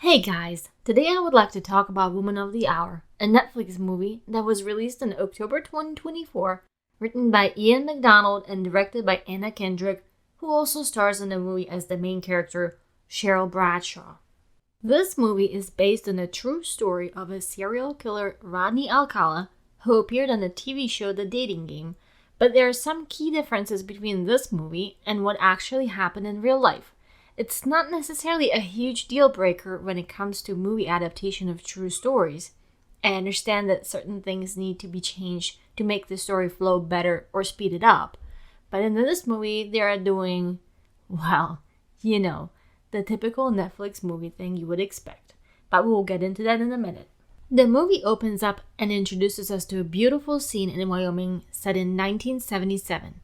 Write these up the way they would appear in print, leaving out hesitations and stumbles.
Hey guys, today I would like to talk about Woman of the Hour, a Netflix movie that was released in October 2024, written by Ian McDonald and directed by Anna Kendrick, who also stars in the movie as the main character, Cheryl Bradshaw. This movie is based on a true story of a serial killer, Rodney Alcala, who appeared on the TV show The Dating Game, but there are some key differences between this movie and what actually happened in real life. It's not necessarily a huge deal breaker when it comes to movie adaptation of true stories. I understand that certain things need to be changed to make the story flow better or speed it up. But in this movie, they are doing, well, the typical Netflix movie thing you would expect. But we'll get into that in a minute. The movie opens up and introduces us to a beautiful scene in Wyoming set in 1977.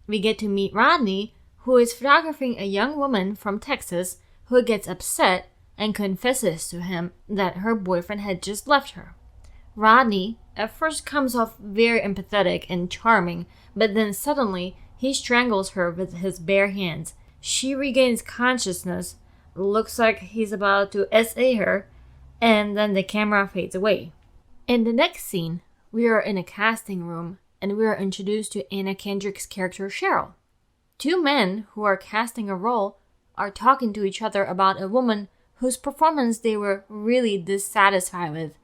We get to meet Rodney, who is photographing a young woman from Texas who gets upset and confesses to him that her boyfriend had just left her. Rodney at first comes off very empathetic and charming, but then suddenly he strangles her with his bare hands. She regains consciousness, looks like he's about to SA her, and then the camera fades away. In the next scene, we are in a casting room and we are introduced to Anna Kendrick's character Cheryl. Two men who are casting a role are talking to each other about a woman whose performance they were really dissatisfied with,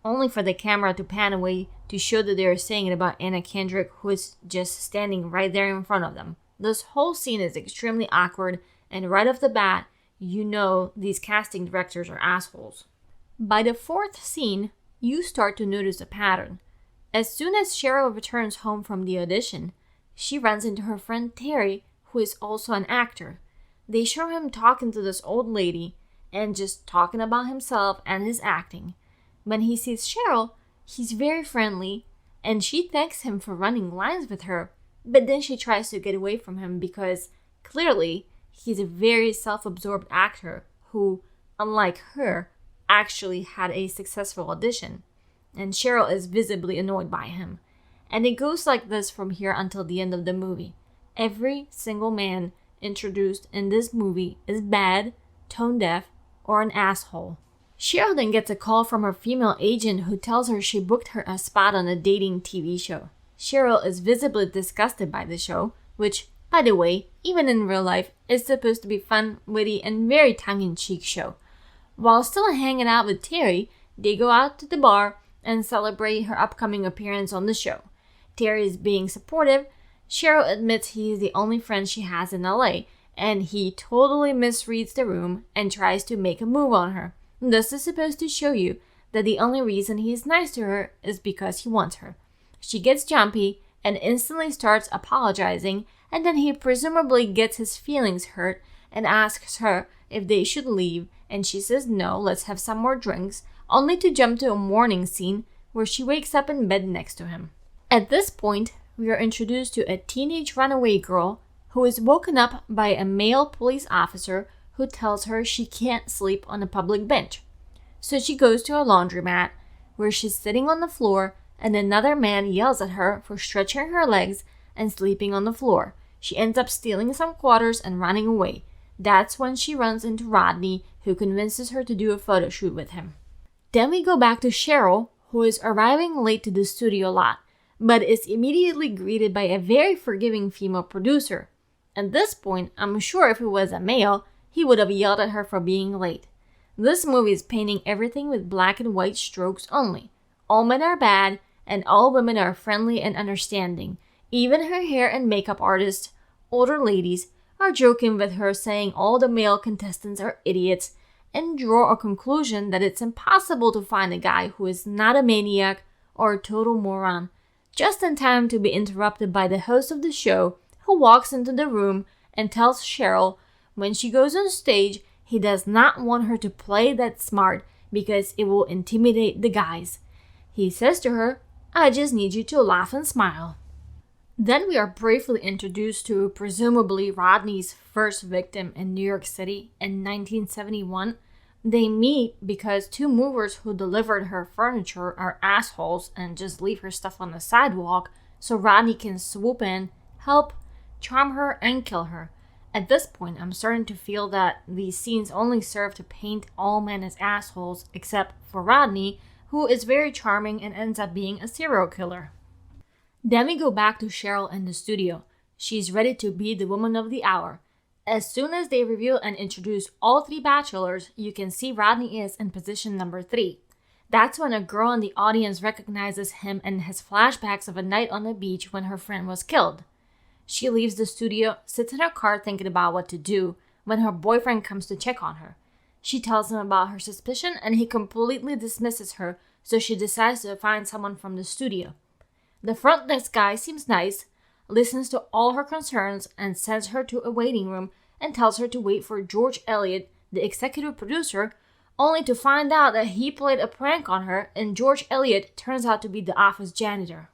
only for the camera to pan away to show that they are saying it about Anna Kendrick, who is just standing right there in front of them. This whole scene is extremely awkward, and right off the bat, you know these casting directors are assholes. By the fourth scene, you start to notice a pattern. As soon as Cheryl returns home from the audition, she runs into her friend Terry, who is also an actor. They show him talking to this old lady and just talking about himself and his acting. When he sees Cheryl, he's very friendly and she thanks him for running lines with her, but then she tries to get away from him because clearly he's a very self-absorbed actor who, unlike her, actually had a successful audition, and Cheryl is visibly annoyed by him. And it goes like this from here until the end of the movie. Every single man introduced in this movie is bad, tone deaf, or an asshole. Cheryl then gets a call from her female agent who tells her she booked her a spot on a dating TV show. Cheryl is visibly disgusted by the show, which, by the way, even in real life, is supposed to be fun, witty, and very tongue-in-cheek show. While still hanging out with Terry, they go out to the bar and celebrate her upcoming appearance on the show. Terry is being supportive. Cheryl admits he is the only friend she has in LA, and he totally misreads the room and tries to make a move on her. This is supposed to show you that the only reason he is nice to her is because he wants her. She gets jumpy and instantly starts apologizing, and then he presumably gets his feelings hurt and asks her if they should leave, and she says no, let's have some more drinks, only to jump to a morning scene where she wakes up in bed next to him. At this point, we are introduced to a teenage runaway girl who is woken up by a male police officer who tells her she can't sleep on a public bench. So she goes to a laundromat where she's sitting on the floor and another man yells at her for stretching her legs and sleeping on the floor. She ends up stealing some quarters and running away. That's when she runs into Rodney, who convinces her to do a photo shoot with him. Then we go back to Cheryl, who is arriving late to the studio lot, but is immediately greeted by a very forgiving female producer. At this point, I'm sure if it was a male, he would have yelled at her for being late. This movie is painting everything with black and white strokes only. All men are bad, and all women are friendly and understanding. Even her hair and makeup artist, older ladies, are joking with her, saying all the male contestants are idiots, and draw a conclusion that it's impossible to find a guy who is not a maniac or a total moron. Just in time to be interrupted by the host of the show, who walks into the room and tells Cheryl when she goes on stage he does not want her to play that smart because it will intimidate the guys. He says to her, "I just need you to laugh and smile." Then we are briefly introduced to presumably Rodney's first victim in New York City in 1971. They meet because two movers who delivered her furniture are assholes and just leave her stuff on the sidewalk, so Rodney can swoop in, help, charm her, and kill her. At this point, I'm starting to feel that these scenes only serve to paint all men as assholes, except for Rodney, who is very charming and ends up being a serial killer. Then we go back to Cheryl in the studio. She's ready to be the woman of the hour. As soon as they reveal and introduce all 3 bachelors, you can see Rodney is in position number 3. That's when a girl in the audience recognizes him and has flashbacks of a night on the beach when her friend was killed. She leaves the studio, sits in her car thinking about what to do, when her boyfriend comes to check on her. She tells him about her suspicion and he completely dismisses her, so she decides to find someone from the studio. The front desk guy seems nice, listens to all her concerns, and sends her to a waiting room and tells her to wait for George Eliot, the executive producer, only to find out that he played a prank on her and George Eliot turns out to be the office janitor.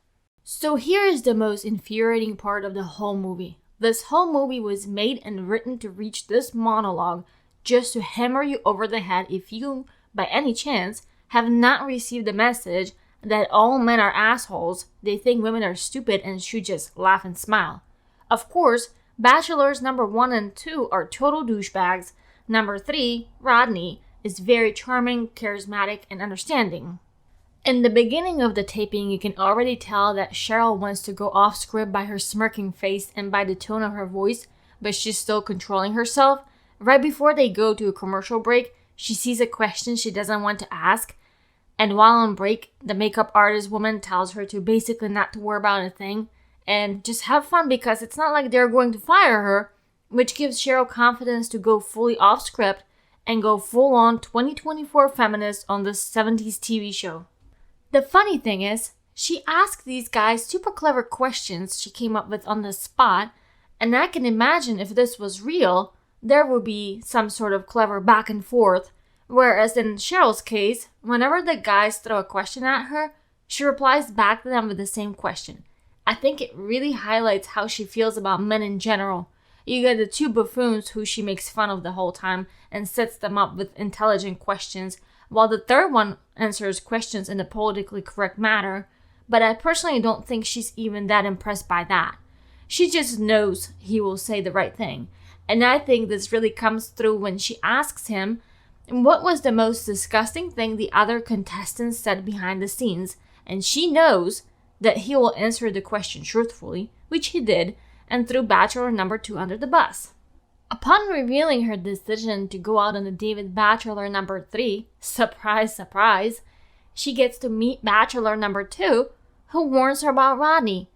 So here is the most infuriating part of the whole movie. This whole movie was made and written to reach this monologue just to hammer you over the head if you, by any chance, have not received the message that all men are assholes, they think women are stupid and should just laugh and smile. Of course, bachelors number 1 and 2 are total douchebags. Number 3, Rodney, is very charming, charismatic, and understanding. In the beginning of the taping, you can already tell that Cheryl wants to go off script by her smirking face and by the tone of her voice, but she's still controlling herself. Right before they go to a commercial break, she sees a question she doesn't want to ask, and while on break, the makeup artist woman tells her to basically not to worry about a thing and just have fun because it's not like they're going to fire her, which gives Cheryl confidence to go fully off script and go full-on 2024 feminist on this 70s TV show. The funny thing is, she asked these guys super clever questions she came up with on the spot, and I can imagine if this was real, there would be some sort of clever back and forth, whereas in Cheryl's case, whenever the guys throw a question at her, she replies back to them with the same question. I think it really highlights how she feels about men in general. You get the 2 buffoons who she makes fun of the whole time and sets them up with intelligent questions, while the third one answers questions in a politically correct manner, but I personally don't think she's even that impressed by that. She just knows he will say the right thing, and I think this really comes through when she asks him what was the most disgusting thing the other contestants said behind the scenes, and she knows that he will answer the question truthfully, which he did, and threw bachelor number 2 under the bus. Upon revealing her decision to go out on a date with bachelor number 3, surprise, surprise, she gets to meet bachelor number 2, who warns her about Rodney,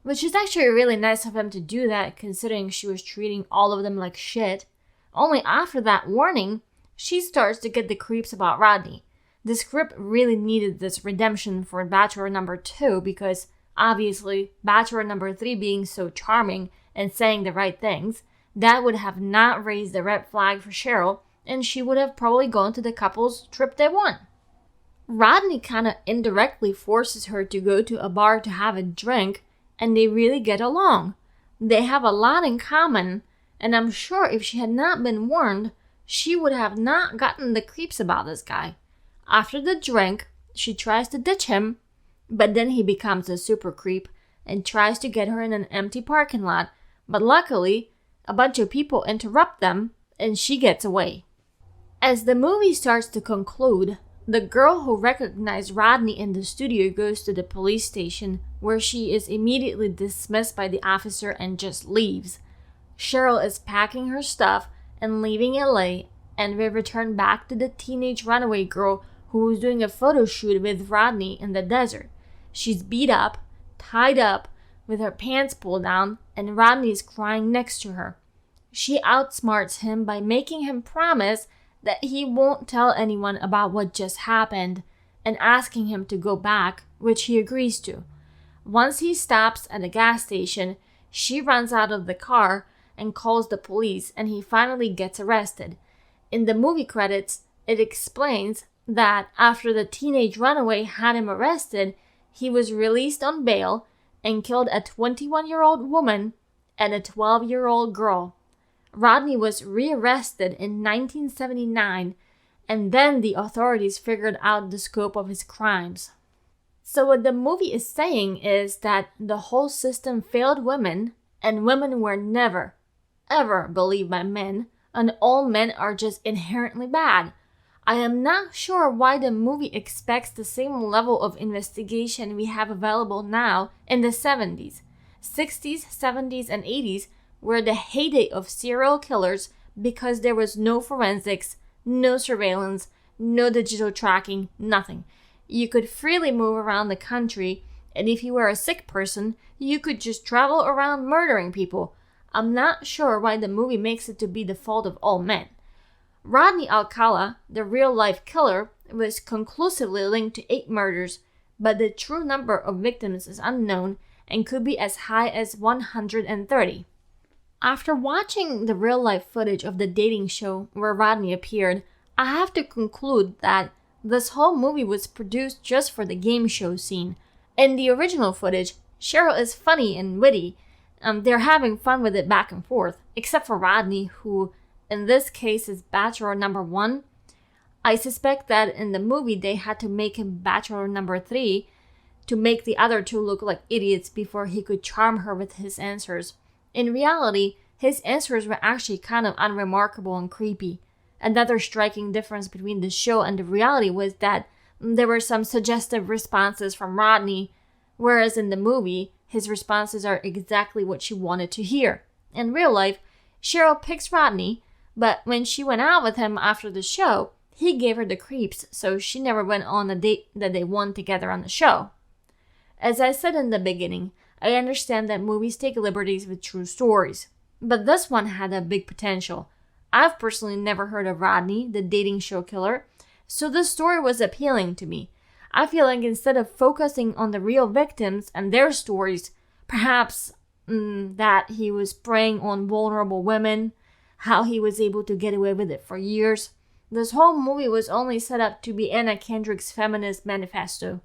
which is actually really nice of him to do that considering she was treating all of them like shit. Only after that warning, she starts to get the creeps about Rodney. The script really needed this redemption for bachelor number 2 because, obviously, bachelor number 3 being so charming and saying the right things, that would have not raised the red flag for Cheryl, and she would have probably gone to the couple's trip they won. Rodney kind of indirectly forces her to go to a bar to have a drink, and they really get along. They have a lot in common, and I'm sure if she had not been warned, she would have not gotten the creeps about this guy. After the drink, she tries to ditch him, but then he becomes a super creep and tries to get her in an empty parking lot, but luckily, a bunch of people interrupt them, and she gets away. As the movie starts to conclude, the girl who recognized Rodney in the studio goes to the police station, where she is immediately dismissed by the officer and just leaves. Cheryl is packing her stuff and leaving LA, and we return back to the teenage runaway girl who was doing a photo shoot with Rodney in the desert. She's beat up, tied up, with her pants pulled down, and Rodney is crying next to her. She outsmarts him by making him promise that he won't tell anyone about what just happened and asking him to go back, which he agrees to. Once he stops at a gas station, she runs out of the car and calls the police, and he finally gets arrested. In the movie credits, it explains that after the teenage runaway had him arrested, he was released on bail and killed a 21-year-old woman and a 12-year-old girl. Rodney was rearrested in 1979, and then the authorities figured out the scope of his crimes. So what the movie is saying is that the whole system failed women, and women were never, ever believed by men, and all men are just inherently bad. I am not sure why the movie expects the same level of investigation we have available now in the 70s. 60s, 70s, and 80s were the heyday of serial killers because there was no forensics, no surveillance, no digital tracking, nothing. You could freely move around the country, and if you were a sick person, you could just travel around murdering people. I'm not sure why the movie makes it to be the fault of all men. Rodney Alcala, the real-life killer, was conclusively linked to 8 murders, but the true number of victims is unknown and could be as high as 130. After watching the real-life footage of the dating show where Rodney appeared, I have to conclude that this whole movie was produced just for the game show scene. In the original footage, Cheryl is funny and witty. They're having fun with it back and forth, except for Rodney, who in this case is bachelor number 1. I suspect that in the movie they had to make him bachelor number 3 to make the other 2 look like idiots before he could charm her with his answers. In reality, his answers were actually kind of unremarkable and creepy. Another striking difference between the show and the reality was that there were some suggestive responses from Rodney, whereas in the movie, his responses are exactly what she wanted to hear. In real life, Cheryl picks Rodney, but when she went out with him after the show, he gave her the creeps, so she never went on a date that they won together on the show. As I said in the beginning, I understand that movies take liberties with true stories, but this one had a big potential. I've personally never heard of Rodney, the dating show killer, so this story was appealing to me. I feel like instead of focusing on the real victims and their stories, perhaps that he was preying on vulnerable women, how he was able to get away with it for years. This whole movie was only set up to be Anna Kendrick's feminist manifesto.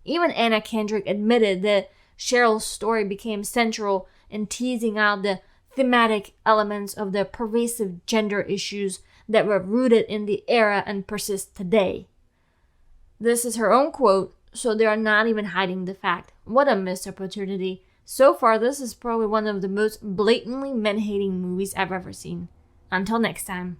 Even Anna Kendrick admitted that Cheryl's story became central in teasing out the thematic elements of the pervasive gender issues that were rooted in the era and persist today. This is her own quote, so they are not even hiding the fact. What a missed opportunity. So far, this is probably one of the most blatantly men-hating movies I've ever seen. Until next time.